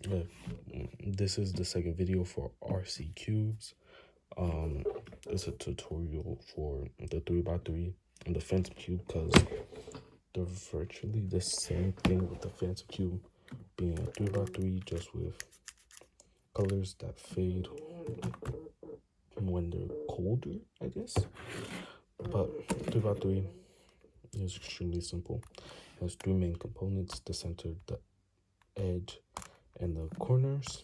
Uh, this is the second video for RC cubes. It's a tutorial for the 3x3 and the phantom cube because they're virtually the same thing with the phantom cube being a 3x3 just with colors that fade when they're colder, I guess. But 3x3 is extremely simple. It has three main components: the center, the edge, and the corners.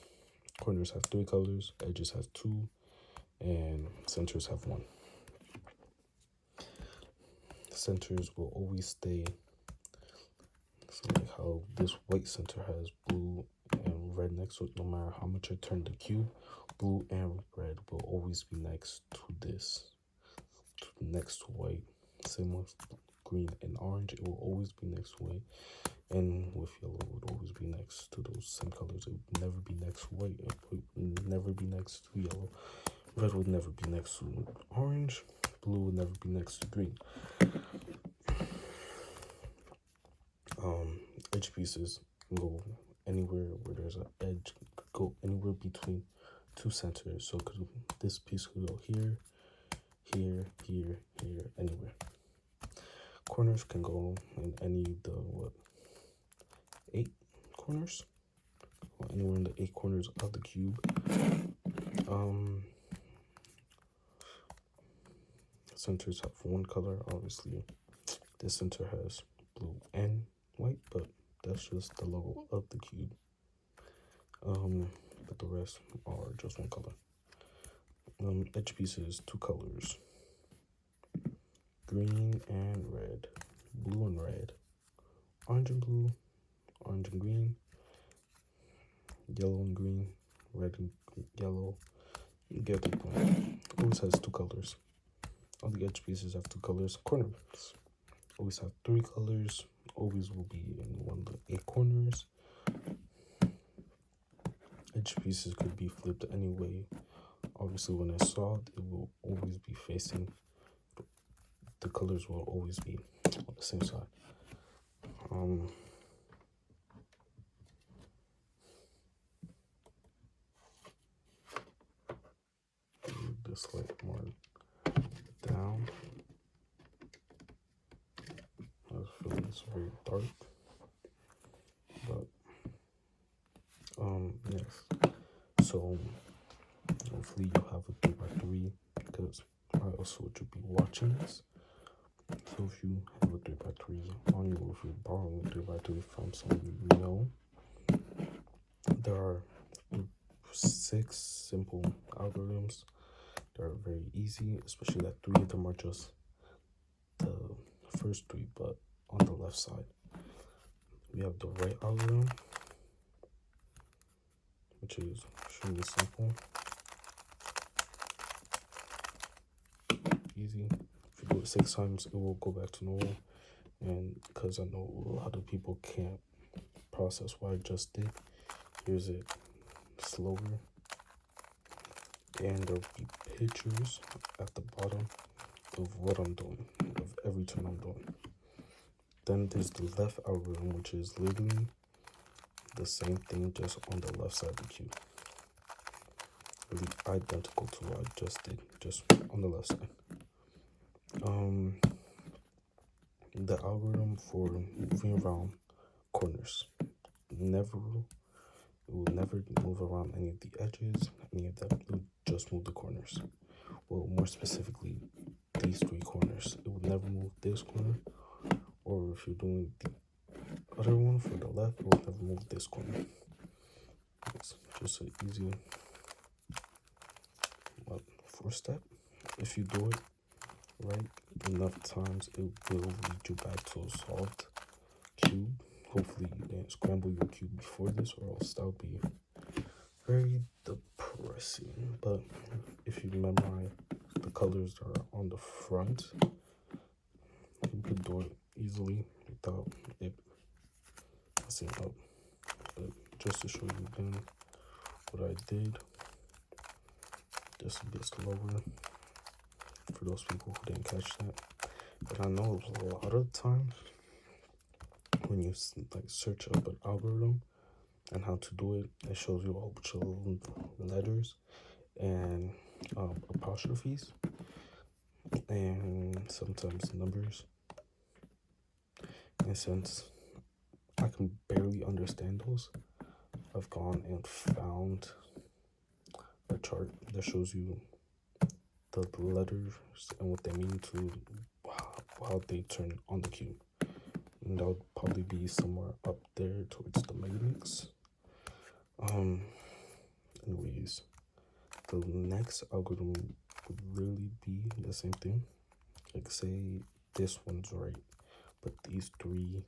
Corners have three colors, edges have two, and centers have one. Centers will always stay, so like how this white center has blue and red next to it. No matter how much I turn the cube, blue and red will always be next to this, next to white. Same with green and orange, it will always be next to white. And with yellow, it would always be next to those same colors. It would never be next to white. It would never be next to yellow. Red would never be next to orange. Blue would never be next to green. Edge pieces can go anywhere where there's an edge. Could go anywhere between two centers. So this piece could go here, here, here, here, anywhere. Corners can go in any of the 8 corners, or anywhere in the 8 corners of the cube. Centers have one color. Obviously, this center has blue and white, but that's just the logo of the cube. But the rest are just one color. Edge pieces, 2 colors: green and red, blue and red, orange and blue, orange and green, yellow and green, red and yellow. You get the point. Always has 2 colors. All the edge pieces have 2 colors. Corners always have 3 colors. Always will be in one of the 8 corners. Edge pieces could be flipped any way. Obviously, when it's solved, it will always be facing. The colors will always be on the same side. This light more down. I feel it's very dark, but yes. So hopefully you have a 3x3 because I also would be watching this. So if you have a 3x3 on you, or if you're borrowing a 3x3 from someone you know, there are 6 simple algorithms. They're very easy, especially that 3 of them are just the first 3, but on the left side. We have the right algorithm, which is extremely simple. Easy. If you do it 6 times, it will go back to normal. And because I know a lot of people can't process what I just did, here's it slower. And there'll be pictures at the bottom of what I'm doing, of every turn I'm doing. Then there's the left algorithm, which is literally the same thing, just on the left side of the cube. Really identical to what I just did, just on the left side. The algorithm for moving around corners. It will never move around any of the edges, any of that. It will just move the corners. Well, more specifically, these 3 corners. It will never move this corner, or if you're doing the other one for the left, it will never move this corner. It's just an easy 4-step. If you do it right enough times, it will lead you back to a solved cube. Hopefully you didn't scramble your cube before this, or else that would be very depressing. But if you memorize the colors that are on the front, you could do it easily without it messing up. But just to show you again what I did, just a bit slower for those people who didn't catch that. But I know a lot of times when you like search up an algorithm, and how to do it. It shows you a whole bunch of letters and apostrophes and sometimes numbers. And since I can barely understand those, I've gone and found a chart that shows you the letters and what they mean to how they turn on the cube. And that would probably be somewhere up there towards the megamix. Anyways, the next algorithm would really be the same thing. Like say this one's right, but these three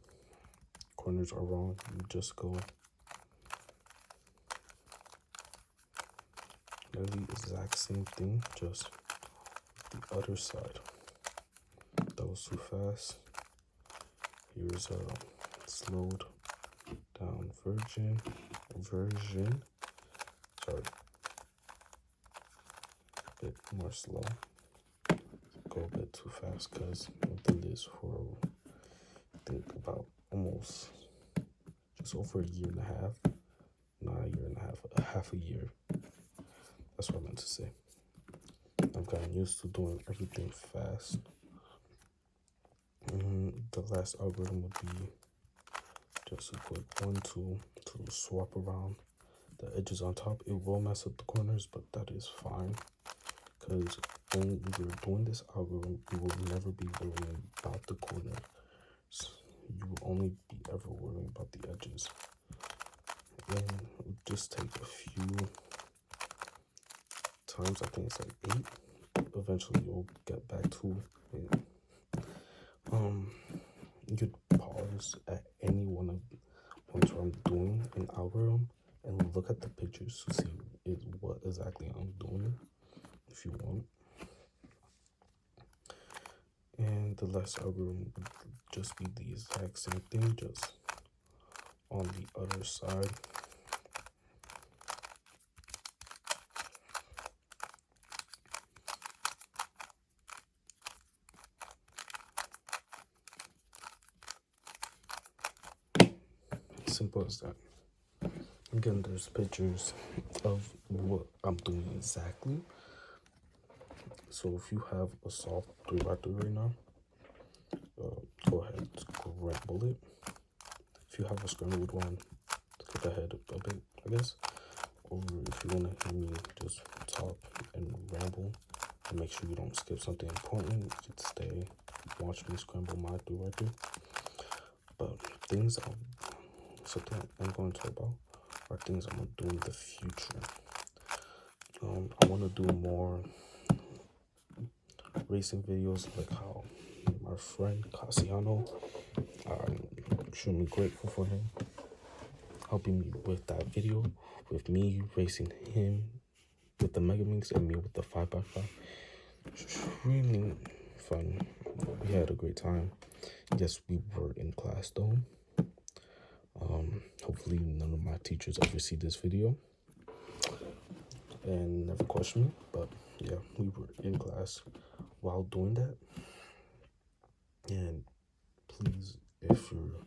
corners are wrong. You just go literally exact same thing, just the other side. That was too fast. Here's a slowed down version. Sorry, a bit more slow. Go a bit too fast because I've done this for I think about almost just over a year and a half. Not a year and a half, half a year. That's what I meant to say. I've gotten used to doing everything fast. The last algorithm would be just to put 1, 2 to swap around the edges on top. It will mess up the corners, but that is fine. Because when you're doing this algorithm, you will never be worrying about the corners. You will only be ever worrying about the edges. And it would just take a few times. I think it's like 8. Eventually, you'll get back to it. You could pause at any one of points where I'm doing an algorithm and look at the pictures to see what exactly I'm doing if you want. And the last algorithm would just be the exact same thing, just on the other side. Simple as that. Again, there's pictures of what I'm doing exactly. So if you have a soft 3x3 right now, go ahead, scramble it. If you have a scrambled one, skip ahead a bit, I guess. Or if you want to hear me just talk and ramble, and make sure you don't skip something important, you should stay, watch me scramble my 3x3. But something I'm going to talk about are things I'm going to do in the future. I want to do more racing videos, like how my friend Cassiano, I'm extremely grateful for him helping me with that video, with me racing him with the Megaminx and me with the 5x5. Extremely fun. We had a great time. Yes, we were in class though. Hopefully none of my teachers ever see this video and never question me, but yeah, we were in class while doing that. And please, if you're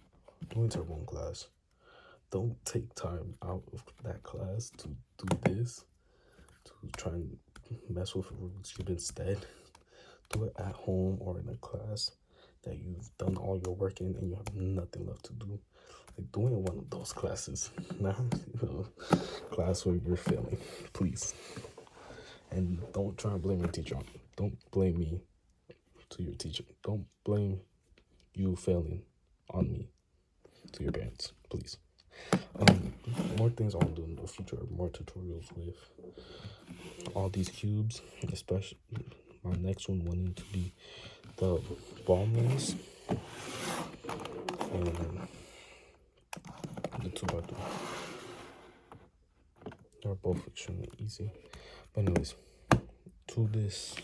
doing turbo in class, don't take time out of that class to do this, to try and mess with Rubik's Cube. Instead, do it at home or in a class that you've done all your work in and you have nothing left to do. Like doing one of those classes, not class where you're failing, please. And don't try and blame your teacher. Don't blame me to your teacher. Don't blame you failing on me to your parents, please. More things I want to do in the future, more tutorials with all these cubes, especially my next one wanting to be the ball maze and the 2x3. They're both extremely easy. But anyways, to this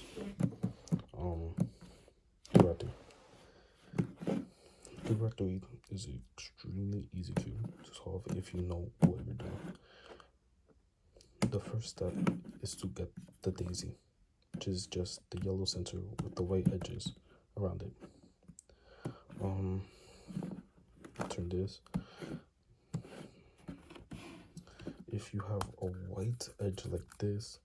2x3. 2x3 is an extremely easy cube to solve if you know what you're doing. The first step is to get the daisy, which is just the yellow center with the white edges around it. Turn this. if you have a white edge like this,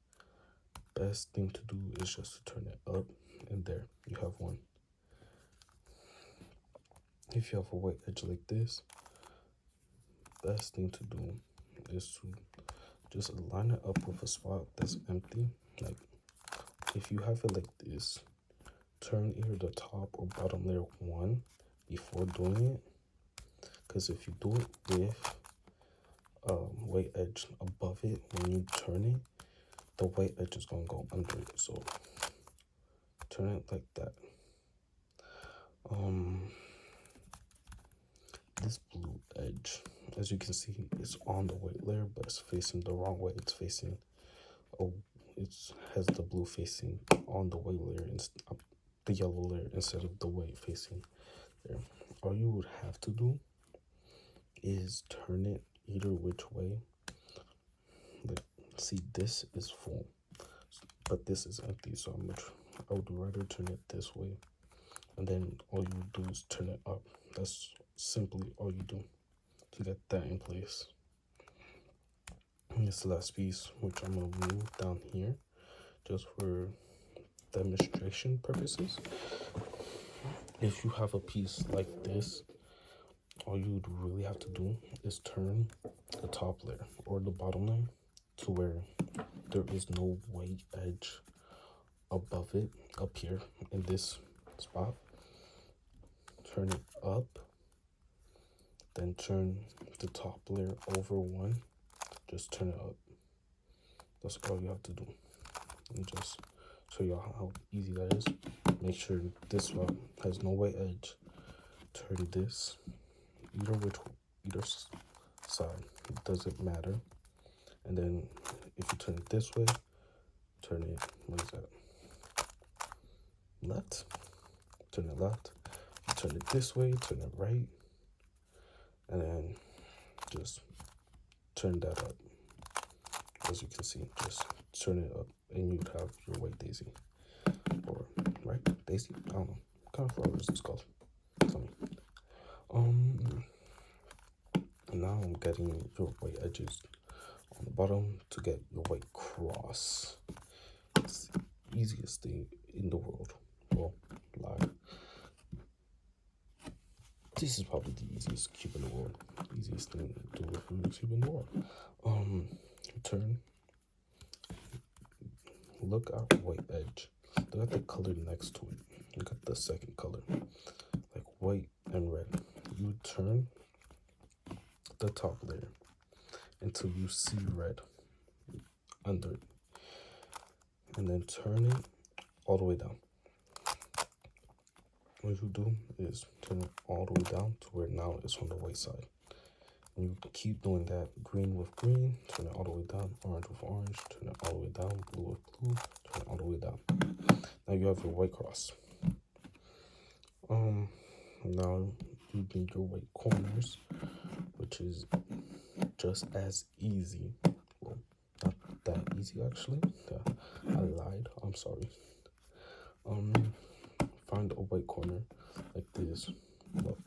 best thing to do is just to turn it up, and there you have one. If you have a white edge like this, best thing to do is to just line it up with a spot that's empty. Like if you have it like this, turn either the top or bottom layer one before doing it, because if you do it with white edge above it, when you turn it, the white edge is gonna go under it. So turn it like that. This blue edge, as you can see, is on the white layer, but it's facing the wrong way. It's facing, it has the blue facing on the white layer, the yellow layer, instead of the white facing there. All you would have to do is turn it either which way. Like, see, this is full, but this is empty, so I would rather turn it this way, and then all you do is turn it up. That's simply all you do to get that in place. And this last piece, which I'm gonna move down here just for demonstration purposes. If you have a piece like this, all you would really have to do is turn the top layer or the bottom layer to where there is no white edge above it, up here in this spot. Turn it up, then turn the top layer over one. Just turn it up. That's all you have to do. And just show you how easy that is. Make sure this one has no white edge. Turn this either side. It doesn't matter. And then if you turn it this way, turn it, what is that? Left. Turn it left. You turn it this way, turn it right. And then just turn that up. As you can see, just turn it up and you'd have your white daisy. Or, right? Daisy? I don't know. What kind of flower is this called? Tell me. Now I'm getting your white edges on the bottom to get your white cross. It's the easiest thing in the world. Well, lie. This is probably the easiest cube in the world. Easiest thing to do with Rubik's Cube in the world. Turn. Look at white edge. Look at the color next to it. Look at the second color. Like white and red. You turn the top layer until you see red under it. And then turn it all the way down. What you do is turn it all the way down to where now it's on the white side. And you keep doing that, green with green, turn it all the way down, orange with orange, turn it all the way down, blue with blue, turn it all the way down. Now you have your white cross. Now you need your white corners, which is just as easy. Well, not that easy actually. I lied. I'm sorry. Find a white corner like this. Well,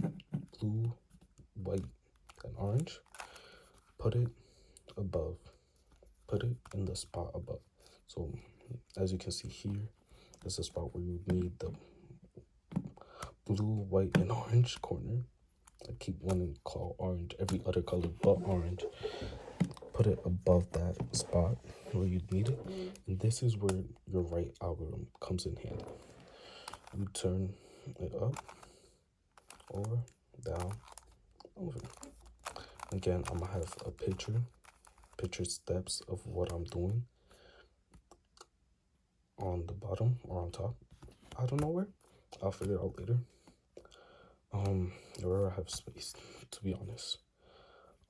blue, white, and orange. Put it above. Put it in the spot above. So as you can see here, is the spot where you need the blue, white, and orange corner. I keep wanting to call orange every other color but orange. Put it above that spot where you need it. And this is where your right algorithm comes in handy. You turn it up, over, down, over. Again, I'm gonna have a picture steps of what I'm doing on the bottom or on top. I don't know where. I'll figure it out later. Where I have space, to be honest.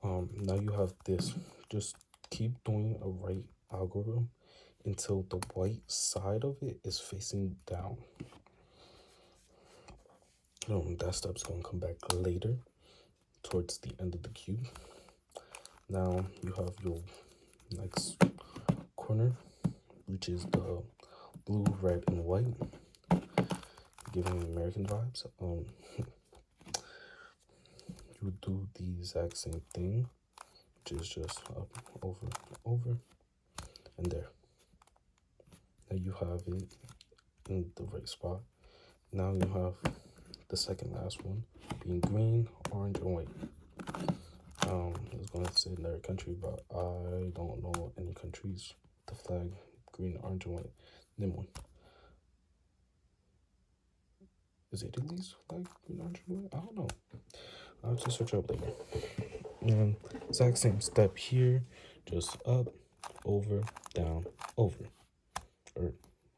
Now you have this. Just keep doing a right algorithm until the white side of it is facing down. That step's gonna come back later, towards the end of the cube. Now you have your next corner, which is the blue, red, and white, giving American vibes. You do the exact same thing, is just up, over, over, and there. Now you have it in the right spot. Now you have the second last one being green, orange, and white. I was going to say another country, but I don't know any countries. The flag, green, orange, and white. Name one. Is Italy's flag green, orange, and white? I don't know. I'll have to search up later. And exact same step here, just up, over, down, over. Or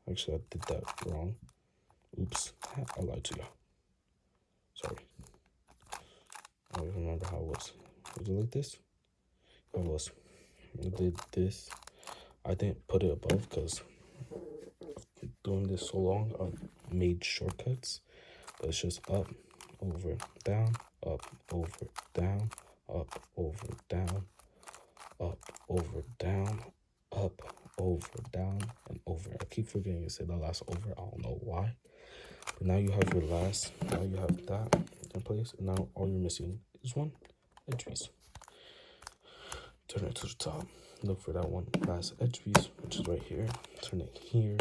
actually, I did that wrong. Oops, I lied to you. Sorry. I don't even remember how it was. Was it like this? It was. I did this. I didn't put it above because doing this so long, I've made shortcuts. But it's just up, over, down, up, over, down, up, over, down, up, over, down, up, over, down, and over. I keep forgetting to say the last over. I don't know why. But now you have your last. Now you have that in place. And now all you're missing is one edge piece. Turn it to the top. Look for that one last edge piece, which is right here. Turn it here.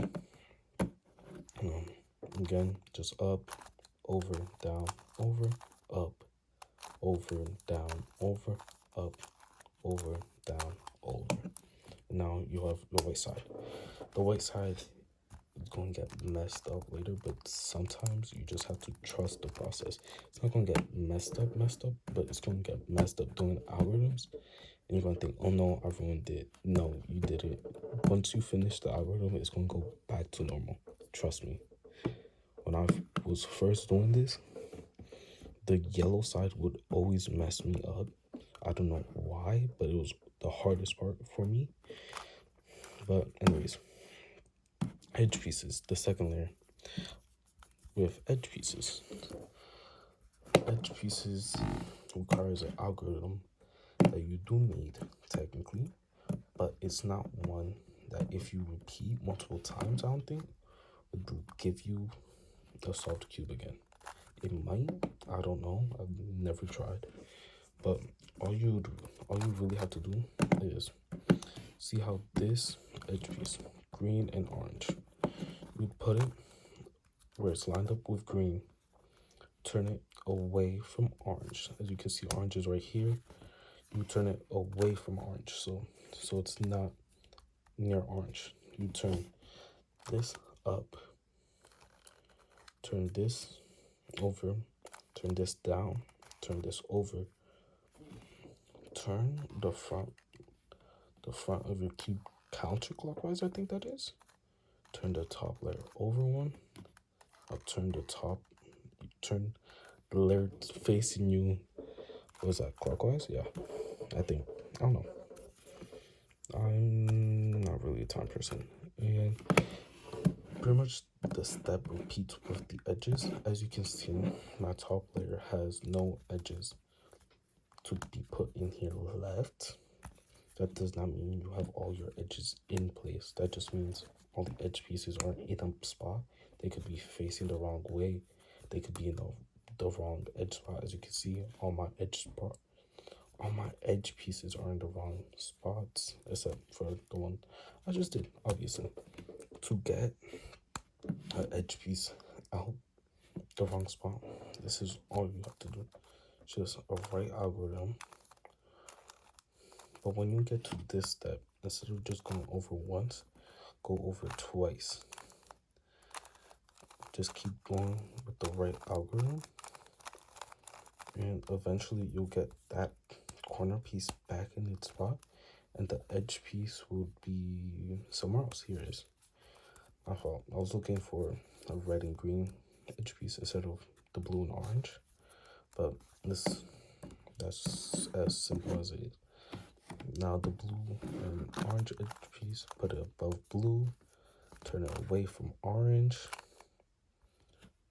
Again, just up, over, down, over, up, over, down, over, up, over, down, over. Now you have the white side. The white side is going to get messed up later, but sometimes you just have to trust the process. It's not going to get messed up, but it's going to get messed up doing algorithms. And you're going to think, oh no, I ruined it. No, you did it. Once you finish the algorithm, it's going to go back to normal. Trust me. When I was first doing this, the yellow side would always mess me up. I don't know why, but it was the hardest part for me. But anyways, edge pieces, the second layer. With edge pieces requires an algorithm that you do need technically, but it's not one that if you repeat multiple times, I don't think would give you a solved cube again. It might, I don't know, I've never tried, but all you really have to do is see how this edge piece, green and orange, you put it where it's lined up with green, turn it away from orange. As you can see, orange is right here. You turn it away from orange, so it's not near orange. You turn this up, turn this over, turn this down, turn this over, turn the front of your cube counterclockwise, I think that is. Turn the top layer over one. I'll turn the top, turn the layer facing you. What was that, clockwise? Yeah, I think. I don't know. I'm not really a time person. And pretty much the step repeats with the edges. As you can see, my top layer has no edges to be put in here left. That does not mean you have all your edges in place. That just means all the edge pieces are in a spot. They could be facing the wrong way. They could be in the wrong edge spot. As you can see, all my edge pieces are in the wrong spots, except for the one I just did, obviously. To get an edge piece out the wrong spot, this is all you have to do. Just a right algorithm. But when you get to this step, instead of just going over once, go over twice. Just keep going with the right algorithm, and eventually you'll get that corner piece back in its spot, and the edge piece will be somewhere else. Here it is. My fault. I was looking for a red and green edge piece instead of the blue and orange, but that's as simple as it is. Now the blue and orange edge piece, put it above blue, turn it away from orange,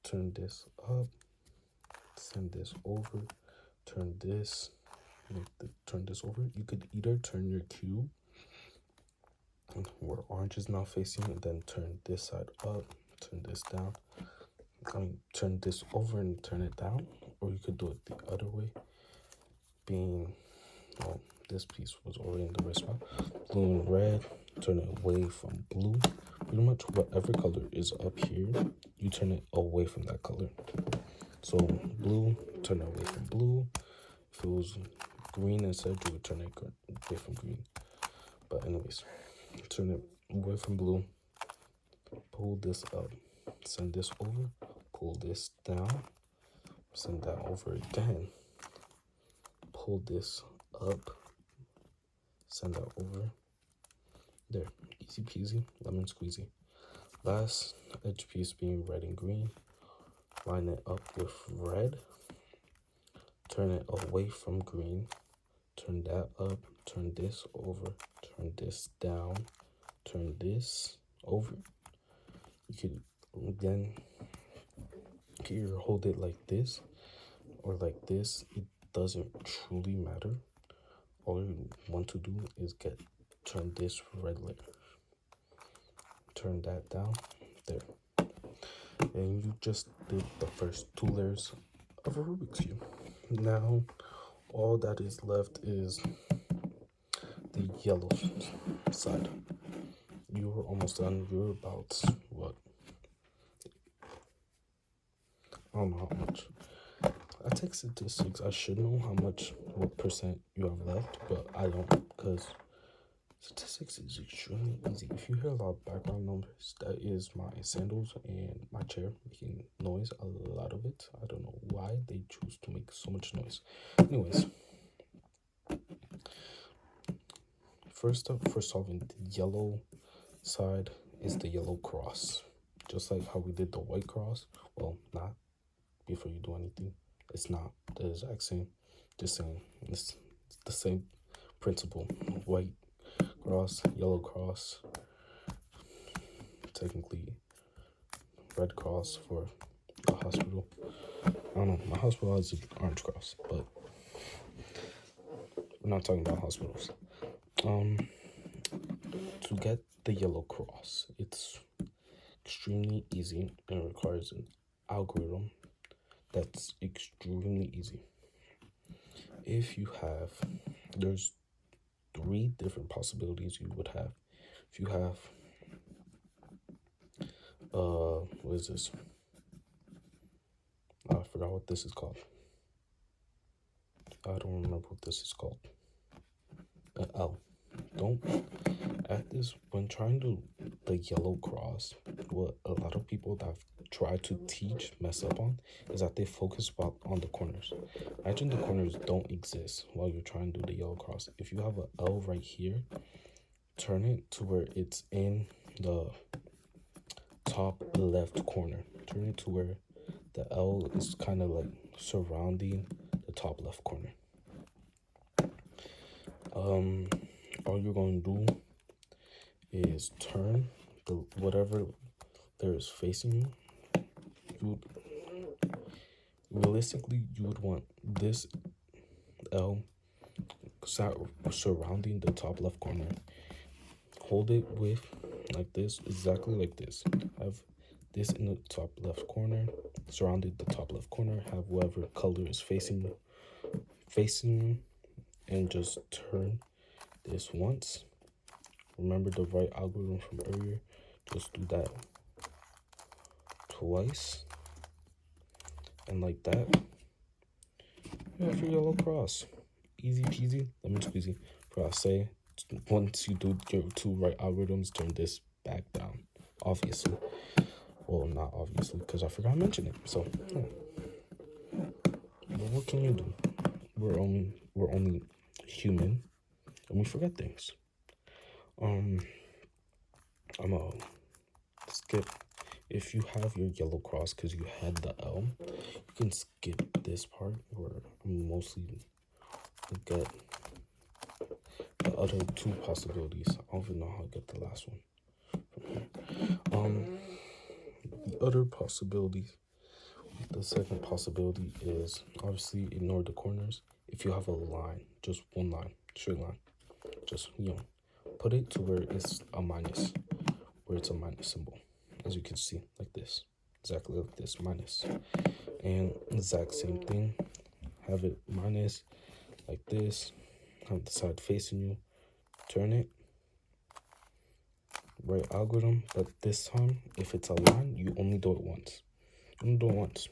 turn this up, send this over, turn this over. You could either turn your cube where orange is now facing, and then turn this side up, turn this down. Turn this over and turn it down, or you could do it the other way, being, well, this piece was already in the right spot. Blue and red, turn it away from blue. Pretty much whatever color is up here, you turn it away from that color. So blue, turn it away from blue. If it was green instead, you would turn it away from green. But anyways, turn it away from blue. Pull this up. Send this over. Pull this down. Send that over again. Pull this up. Send that over. There. Easy peasy, lemon squeezy. Last edge piece being red and green. Line it up with red. Turn it away from green. Turn that up. Turn this over. Turn this down. Turn this over. You could then either hold it like this or like this. It doesn't truly matter. All you want to do is turn this red layer. Turn that down. There. And you just did the first 2 layers of a Rubik's Cube. Now, all that is left is the yellow side. You were almost done. You're about, what? I don't know how much. I take statistics. I should know what percent you have left, but I don't, because statistics is extremely easy. If you hear a lot of background numbers, that is my sandals and my chair making noise, a lot of it. I don't know why they choose to make so much noise. Anyways, first up, for solving the yellow side is the yellow cross. Just like how we did the white cross. Well, not before you do anything. It's not the exact same. Just saying, it's the same principle. White cross, yellow cross, technically red cross for a hospital. I don't know, my hospital has an orange cross, but we're not talking about hospitals. To get the yellow cross, it's extremely easy and requires an algorithm that's extremely easy. If you have, there's 3 different possibilities you would have. If you have, what is this? I forgot what this is called. I don't remember what this is called. L. Don't at this when trying to the yellow cross. What a lot of people that have tried to teach mess up on is that they focus on the corners. Imagine the corners don't exist while you're trying to do the yellow cross. If you have an L right here, turn it to where it's in the top left corner. Turn it to where the L is kind of like surrounding the top left corner. All you're going to do is turn whatever there is facing you. Realistically, you would want this L surrounding the top left corner. Hold it with like this, exactly like this. Have this in the top left corner, surrounded the top left corner. Have whatever color is facing you, and just turn this once. Remember the right algorithm from earlier. Just do that twice, and like that. You have your yellow cross. Easy peasy, lemon squeezy. For I say, once you do your 2 right algorithms, turn this back down. Obviously. Well, not obviously, because I forgot to mention it. So, yeah. But what can you do? We're only human, and we forget things. I'm gonna skip. If you have your yellow cross because you had the L, you can skip this part where I'm mostly get the other 2 possibilities. I don't even know how to get the last one from here. The other possibilities, the second possibility is obviously ignore the corners. If you have a line, just one line, straight line, just, put it to where it's a minus, where it's a minus symbol. As you can see, like this, exactly like this, minus. And exact same thing, have it minus like this, have the side facing you, turn it, right algorithm, but this time, if it's a line, you only do it once. You only do it once.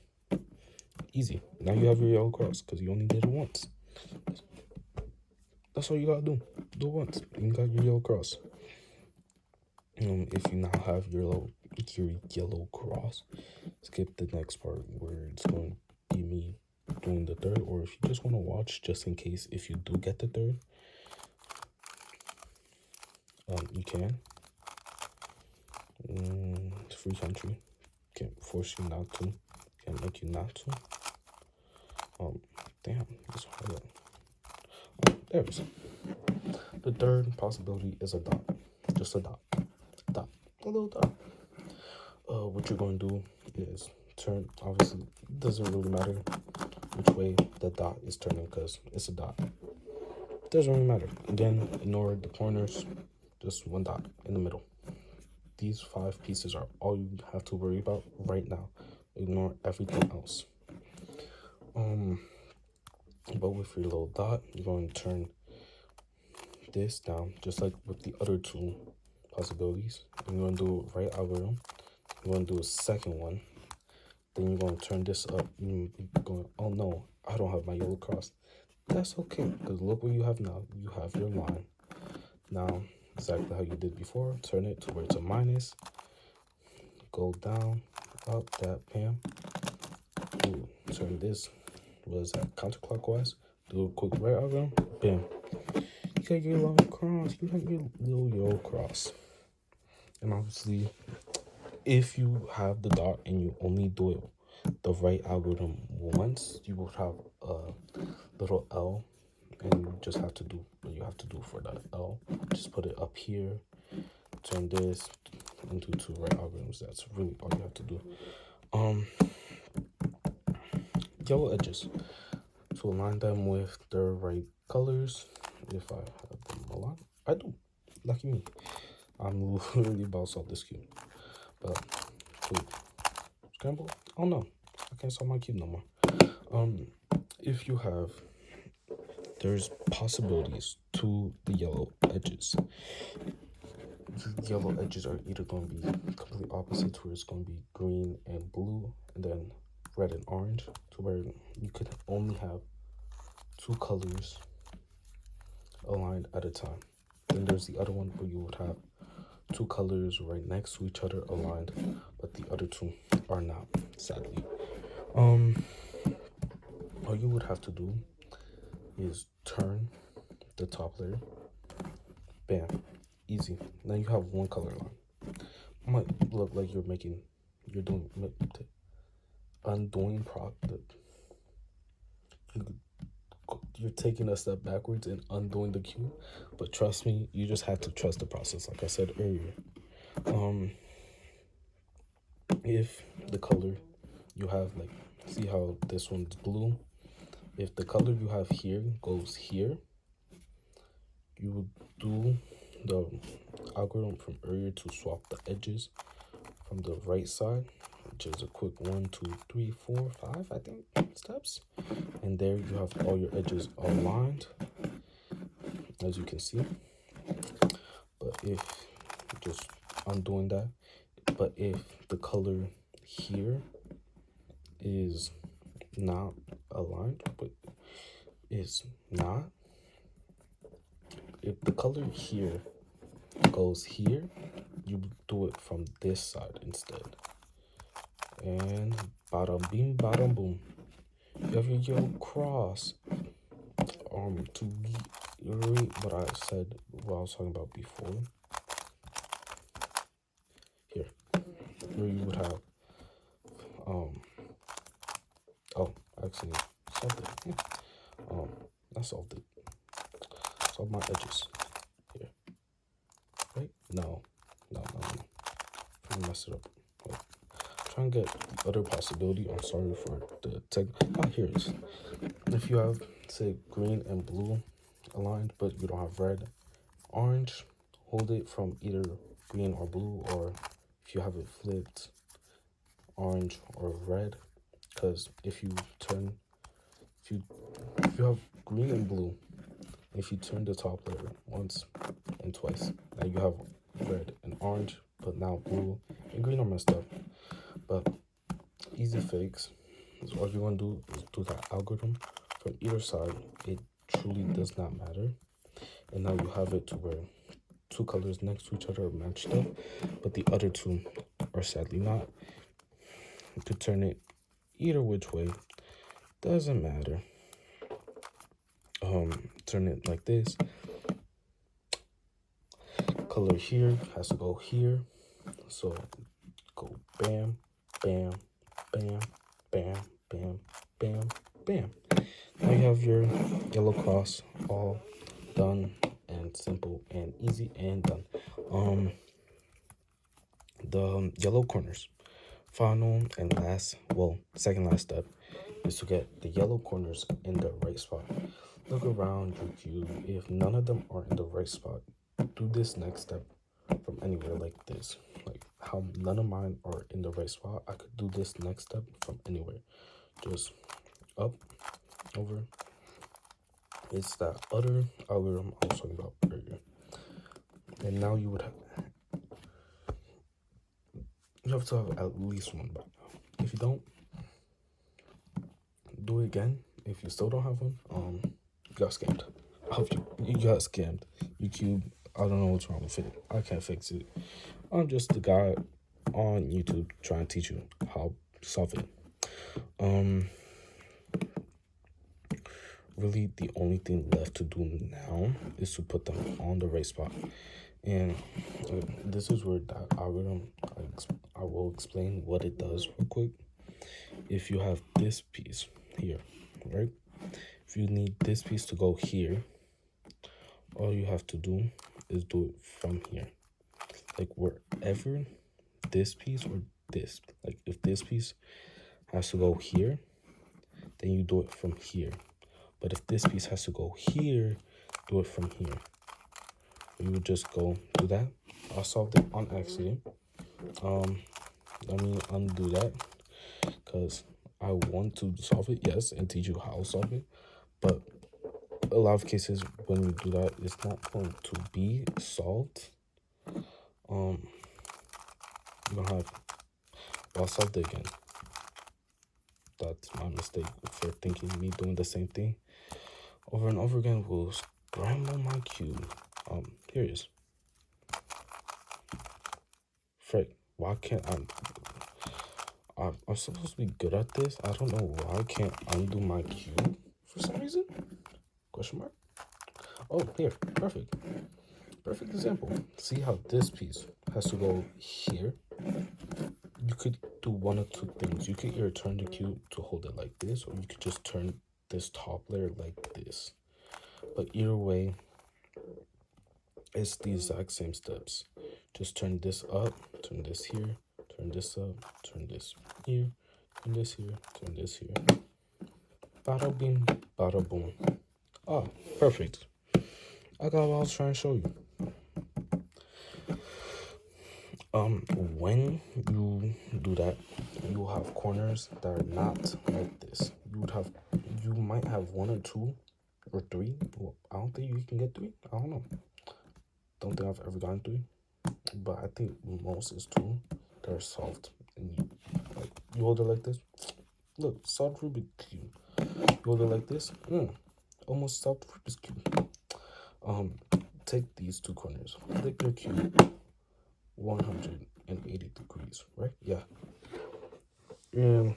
Easy. Now you have your yellow cross because you only did it once. That's all you gotta do. Do it once. You got your yellow cross. If you now have your yellow cross, skip the next part where it's going to be me doing the third, or if you just want to watch just in case if you do get the third, you can. It's free country. Can't force you not to. Can't make you not to. Damn, it's hard. There it is. The third possibility is a dot. Just a dot. Dot. A little dot. What you're going to do is turn. Obviously, it doesn't really matter which way the dot is turning because it's a dot. It doesn't really matter. Again, ignore the corners. Just one dot in the middle. These 5 pieces are all you have to worry about right now. Ignore everything else. But with your little dot, you're going to turn this down, just like with the other 2 possibilities. And you're going to do right algorithm. You're going to do a second one. Then you're going to turn this up. You're going, oh no, I don't have my yellow cross. That's okay, because look what you have now. You have your line. Now, exactly how you did before, turn it to where it's a minus. Go down, up, that, bam. Ooh, turn this, what is that, counterclockwise. Do a quick right algorithm, bam. You got your yellow cross, you got your little yellow cross. And obviously, if you have the dot and you only do it the right algorithm once, you will have a little L, and you just have to do what you have to do for that L. Just put it up here, turn this into 2 right algorithms. That's really all you have to do. Yellow edges, to align them with their right colors. If I have them aligned, I do. Lucky me. I'm literally about to solve this cube. But wait, scramble? Oh no, I can't solve my cube no more. If you have, there's possibilities to the yellow edges. The yellow edges are either going to be completely opposite, where it's going to be green and blue, and then red and orange, to where you could only have 2 colors aligned at a time. Then there's the other one where you would have 2 colors right next to each other aligned, but the other 2 are not, sadly. All you would have to do is turn the top layer, bam, easy. Now you have 1 color line. It might look like you're doing undoing you're taking a step backwards and undoing the cube, but trust me, you just have to trust the process, like I said earlier. If the color you have, like, see how this one's blue, if the color you have here goes here, you would do the algorithm from earlier to swap the edges from the right side, which is a quick 1, 2, 3, 4, 5, I think, steps. And there you have all your edges aligned, as you can see. But if just undoing that, but if the color here is not aligned, but is not, if the color here goes here, you do it from this side instead. And bada bing, bada boom. You have your yellow cross. To reiterate what I said, what I was talking about before. Here, where you would have, oh, actually, solved it. I solved it. Solved my edges. Here, right? No. I messed it up. Wait. Trying to get the other possibility. I'm sorry for the tech. Here it is. If you have, say, green and blue aligned, but you don't have red, orange, hold it from either green or blue, or if you have it flipped, orange or red. Because if you have green and blue if you turn the top layer once and twice, now you have red and orange, but now blue and green are messed up. But easy fix is all you're gonna do is do that algorithm from either side. It truly does not matter. And now you have it to where two colors next to each other are matched up, but the other two are sadly not. You could turn it either which way, doesn't matter. Turn it like this. Color here has to go here. So go bam, bam, bam, bam, bam, bam, bam. Now you have your yellow cross all done and simple and easy and done. The yellow corners. Final and last, well, second last step is to get the yellow corners in the right spot. Look around your cube. If none of them are in the right spot, do this next step from anywhere like this. Like how none of mine are in the right spot, I could do this next step from anywhere. Just up, over. It's that other algorithm I was talking about earlier. And now you have to have at least one by now. If you don't, do it again. If you still don't have one, you got scammed. I hope you got scammed. Your cube, I don't know what's wrong with it. I can't fix it. I'm just the guy on YouTube trying to teach you how to solve it. Really, the only thing left to do now is to put them on the right spot. And this is where that algorithm, I will explain what it does real quick. If you have this piece here, right? If you need this piece to go here, all you have to do is do it from here. Like wherever this piece or this, like if this piece has to go here, then you do it from here. But if this piece has to go here, do it from here. You would just go do that. I solved it on accident. Let me undo that because I want to solve it, yes, and teach you how to solve it. But a lot of cases when you do that, it's not going to be solved. You're gonna have, well, I solved it again. That's my mistake for thinking me doing the same thing over and over again will scramble my cube. Here it is. Frick, why can't I'm supposed to be good at this. I don't know why I can't undo my cube for some reason. Question mark. Oh, here, perfect. Perfect example. See how this piece has to go here. You could do one of two things. You could either turn the cube to hold it like this, or you could just turn this top layer like this. But either way, it's the exact same steps. Just turn this up, turn this here, turn this up, turn this here, turn this here, turn this here. Bada bing, bada boom. Oh, perfect. I got what I was trying to show you. When you do that, you have corners that are not like this. You might have one or two or three. Well, I don't think you can get three. I don't know. Don't think I've ever gotten three, but I think most is two that are solved. And you hold it like this. Look, solved Rubik cube. You hold it like this. Almost solved Rubik's cube. Take these two corners. Flip your cube 180 degrees, right? Yeah. And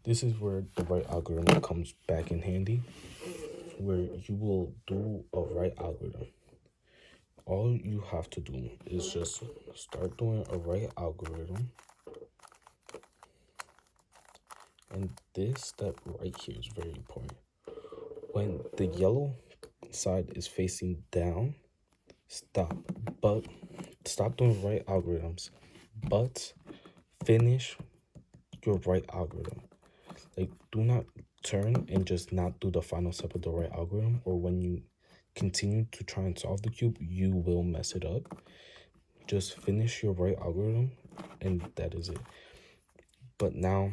this is where the right algorithm comes back in handy, where you will do a right algorithm. All you have to do is just start doing a right algorithm. And this step right here is very important. When the yellow side is facing down, stop. But stop doing right algorithms. But finish your right algorithm. Like, do not turn and just not do the final step of the right algorithm, or when you continue to try and solve the cube, you will mess it up. Just finish your right algorithm, and that is it. But now,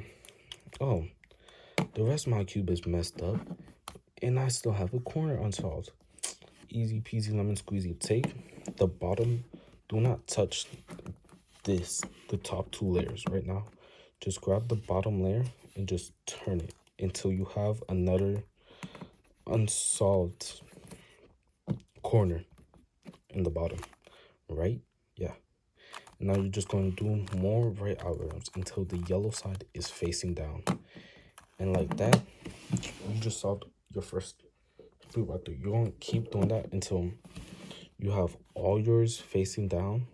oh, the rest of my cube is messed up, and I still have a corner unsolved. Easy peasy lemon squeezy. Take the bottom, do not touch the top two layers right now. Just grab the bottom layer and just turn it until you have another unsolved corner in the bottom, right? Yeah. Now you're just going to do more right algorithms until the yellow side is facing down. And like that, you just solved your first 3x3. You're going to keep doing that until you have all yours facing down.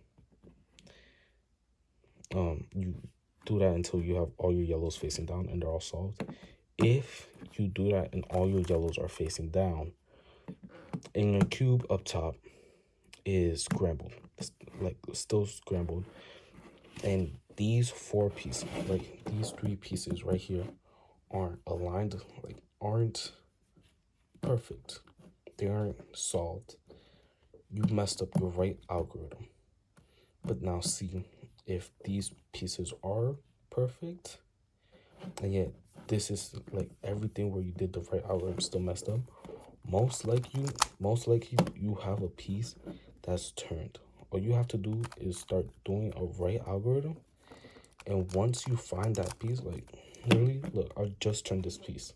You do that until you have all your yellows facing down and they're all solved. If you do that and all your yellows are facing down and your cube up top is scrambled, like still scrambled, and these four pieces, like these three pieces right here, aren't aligned, like aren't perfect, they aren't solved, you messed up your right algorithm. But now see, if these pieces are perfect and yet this is like everything where you did the right algorithm still messed up, most likely you have a piece that's turned. All you have to do is start doing a right algorithm, and once you find that piece, like literally, look, I just turned this piece.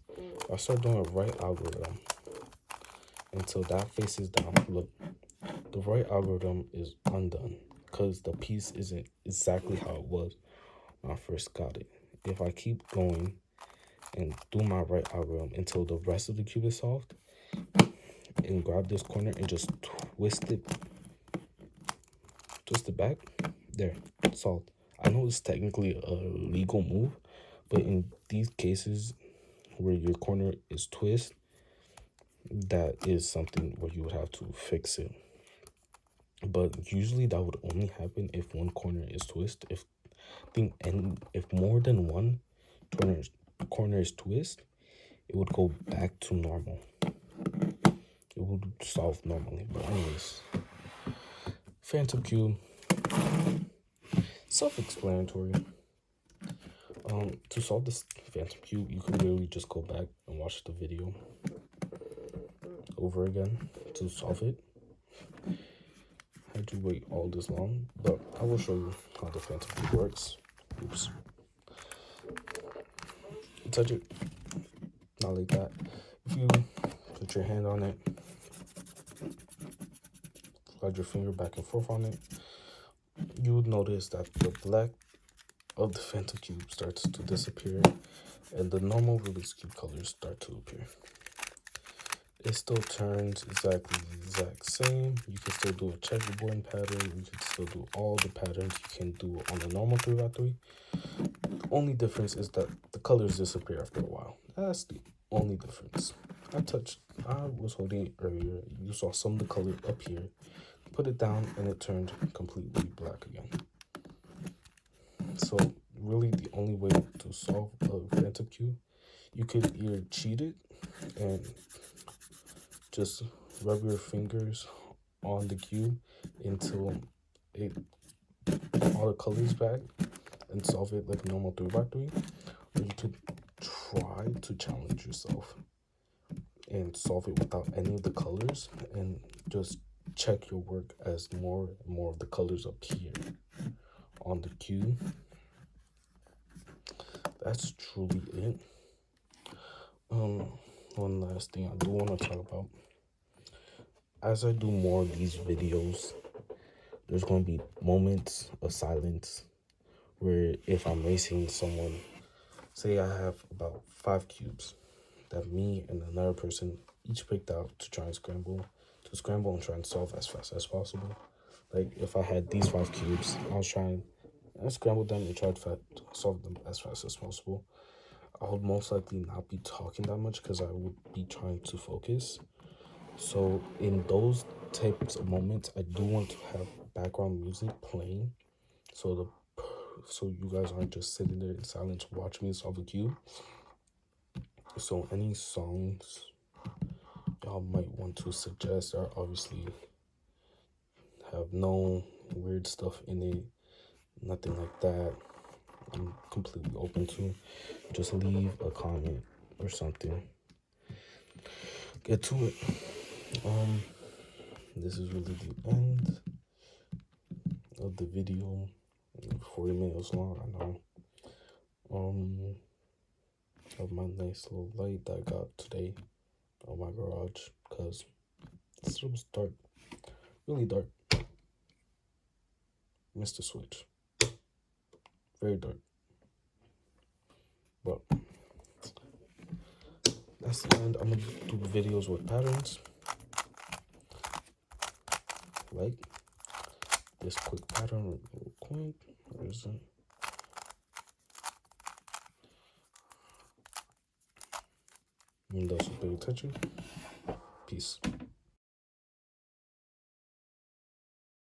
I start doing a right algorithm until that faces down. Look, the right algorithm is undone because the piece isn't exactly how it was when I first got it. If I keep going and do my right algorithm until the rest of the cube is solved, and grab this corner and just twist it back, there, solved. I know it's technically a legal move, but in these cases where your corner is twist, that is something where you would have to fix it. But usually that would only happen if one corner is twist. If more than one corner is twist, it would go back to normal. It would solve normally. But anyways, Phantom Cube, self-explanatory. To solve this Phantom Cube, you can literally just go back and watch the video over again to solve it. Had you wait all this long, but I will show you how the Phantom Cube works. Oops. Touch it, not like that. If you put your hand on it, slide your finger back and forth on it, you would notice that the black of the Phantom Cube starts to disappear and the normal Rubik's Cube colors start to appear. It still turns exactly the exact same. You can still do a checkerboard pattern. You can still do all the patterns you can do on a normal 3x3. The only difference is that the colors disappear after a while. That's the only difference. I was holding it earlier. You saw some of the color up here. Put it down and it turned completely black again. So really the only way to solve a Phantom Cube, you could either cheat it and just rub your fingers on the cube until all the colors back and solve it like a normal 3x3, or you could try to challenge yourself and solve it without any of the colors and just check your work as more and more of the colors appear on the cube. That's truly it. One last thing I do want to talk about. As I do more of these videos, there's going to be moments of silence where if I'm racing someone, say I have about 5 cubes that me and another person each picked out to try and scramble and try and solve as fast as possible. Like if I had these 5 cubes, I scrambled them and tried to solve them as fast as possible. I would most likely not be talking that much because I would be trying to focus. So in those types of moments, I do want to have background music playing, so you guys aren't just sitting there in silence watching me solve a cube. So any songs y'all might want to suggest are obviously have no weird stuff in it, nothing like that. I'm completely open to. Just leave a comment or something. get to it. This is really the end of the video. 40 minutes long, I know. Of my nice little light that I got today on my garage, because it was dark, really dark. Missed the switch, very dark. But that's the end. I'm gonna do videos with patterns, like this quick pattern real quick. Where is it? And also pay attention. Peace.